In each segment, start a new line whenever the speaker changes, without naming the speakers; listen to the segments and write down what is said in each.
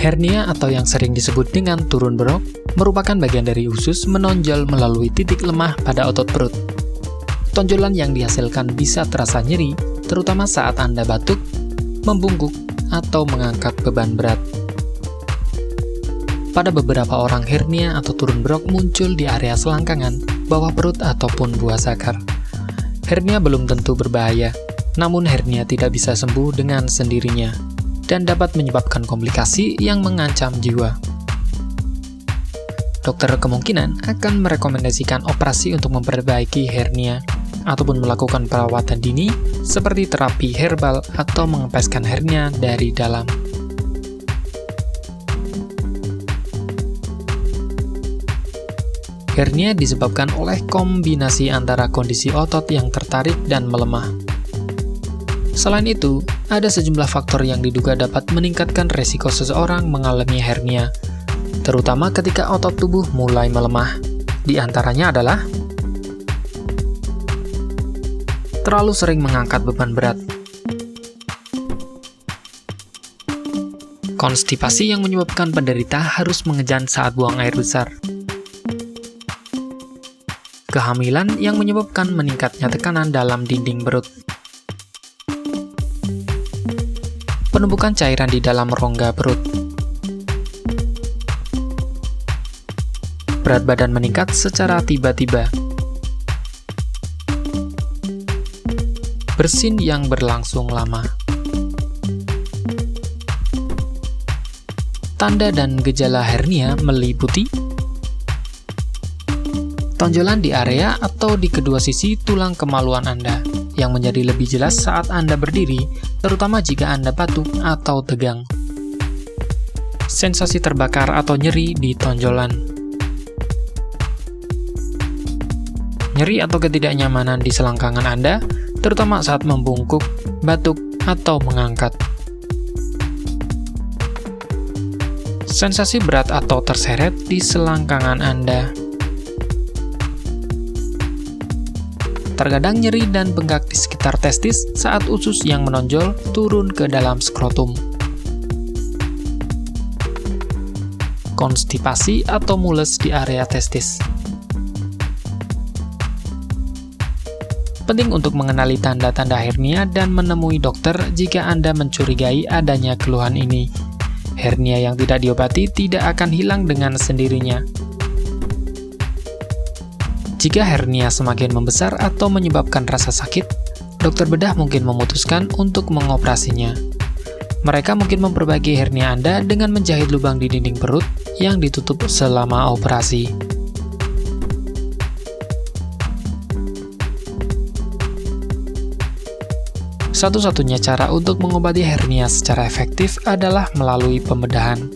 Hernia atau yang sering disebut dengan turun berok merupakan bagian dari usus menonjol melalui titik lemah pada otot perut. Tonjolan yang dihasilkan bisa terasa nyeri, terutama saat Anda batuk, membungkuk, atau mengangkat beban berat. Pada beberapa orang, hernia atau turun berok muncul di area selangkangan, bawah perut, ataupun buah zakar. Hernia belum tentu berbahaya, namun hernia tidak bisa sembuh dengan sendirinya dan dapat menyebabkan komplikasi yang mengancam jiwa. Dokter kemungkinan akan merekomendasikan operasi untuk memperbaiki hernia ataupun melakukan perawatan dini seperti terapi herbal atau mengempeskan hernia dari dalam. Hernia disebabkan oleh kombinasi antara kondisi otot yang tertarik dan melemah. Selain itu, ada sejumlah faktor yang diduga dapat meningkatkan resiko seseorang mengalami hernia, terutama ketika otot tubuh mulai melemah. Di antaranya adalah terlalu sering mengangkat beban berat, konstipasi yang menyebabkan penderita harus mengejan saat buang air besar, kehamilan yang menyebabkan meningkatnya tekanan dalam dinding perut, penumpukan cairan di dalam rongga perut, berat badan meningkat secara tiba-tiba, bersin yang berlangsung lama. Tanda dan gejala hernia meliputi tonjolan di area atau di kedua sisi tulang kemaluan Anda, yang menjadi lebih jelas saat Anda berdiri, terutama jika Anda batuk atau tegang. Sensasi terbakar atau nyeri di tonjolan. Nyeri atau ketidaknyamanan di selangkangan Anda, terutama saat membungkuk, batuk, atau mengangkat. Sensasi berat atau terseret di selangkangan Anda. Terkadang nyeri dan bengkak di sekitar testis saat usus yang menonjol turun ke dalam skrotum. Konstipasi atau mules di area testis. Penting untuk mengenali tanda-tanda hernia dan menemui dokter jika Anda mencurigai adanya keluhan ini. Hernia yang tidak diobati tidak akan hilang dengan sendirinya. Jika hernia semakin membesar atau menyebabkan rasa sakit, dokter bedah mungkin memutuskan untuk mengoperasinya. Mereka mungkin memperbaiki hernia Anda dengan menjahit lubang di dinding perut yang ditutup selama operasi. Satu-satunya cara untuk mengobati hernia secara efektif adalah melalui pembedahan.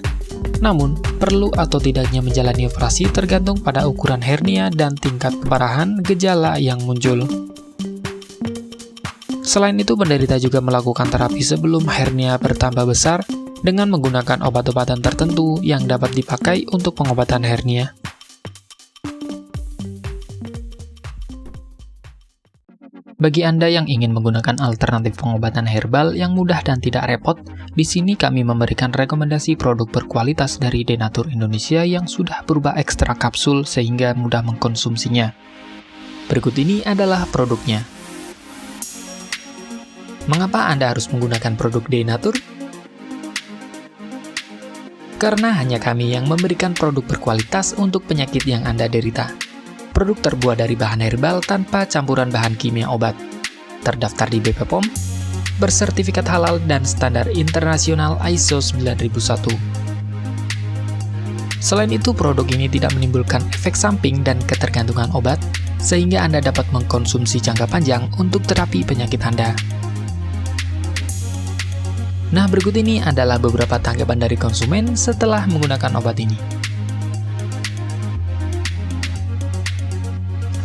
Namun, perlu atau tidaknya menjalani operasi tergantung pada ukuran hernia dan tingkat keparahan gejala yang muncul. Selain itu, penderita juga melakukan terapi sebelum hernia bertambah besar dengan menggunakan obat-obatan tertentu yang dapat dipakai untuk pengobatan hernia. Bagi Anda yang ingin menggunakan alternatif pengobatan herbal yang mudah dan tidak repot, di sini kami memberikan rekomendasi produk berkualitas dari Denatur Indonesia yang sudah berubah ekstrak kapsul sehingga mudah mengkonsumsinya. Berikut ini adalah produknya. Mengapa Anda harus menggunakan produk Denatur? Karena hanya kami yang memberikan produk berkualitas untuk penyakit yang Anda derita. Produk terbuat dari bahan herbal tanpa campuran bahan kimia obat, terdaftar di BP POM, bersertifikat halal dan standar internasional ISO 9001. Selain itu, produk ini tidak menimbulkan efek samping dan ketergantungan obat, sehingga Anda dapat mengkonsumsi jangka panjang untuk terapi penyakit Anda. Nah, berikut ini adalah beberapa tanggapan dari konsumen setelah menggunakan obat ini.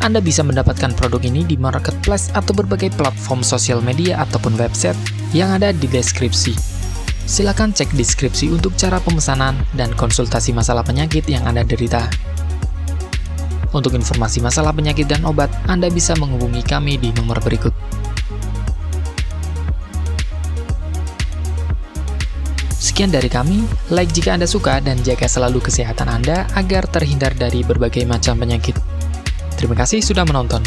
Anda bisa mendapatkan produk ini di marketplace atau berbagai platform sosial media ataupun website yang ada di deskripsi. Silakan cek deskripsi untuk cara pemesanan dan konsultasi masalah penyakit yang Anda derita. Untuk informasi masalah penyakit dan obat, Anda bisa menghubungi kami di nomor berikut. Sekian dari kami, like jika Anda suka dan jaga selalu kesehatan Anda agar terhindar dari berbagai macam penyakit. Terima kasih sudah menonton.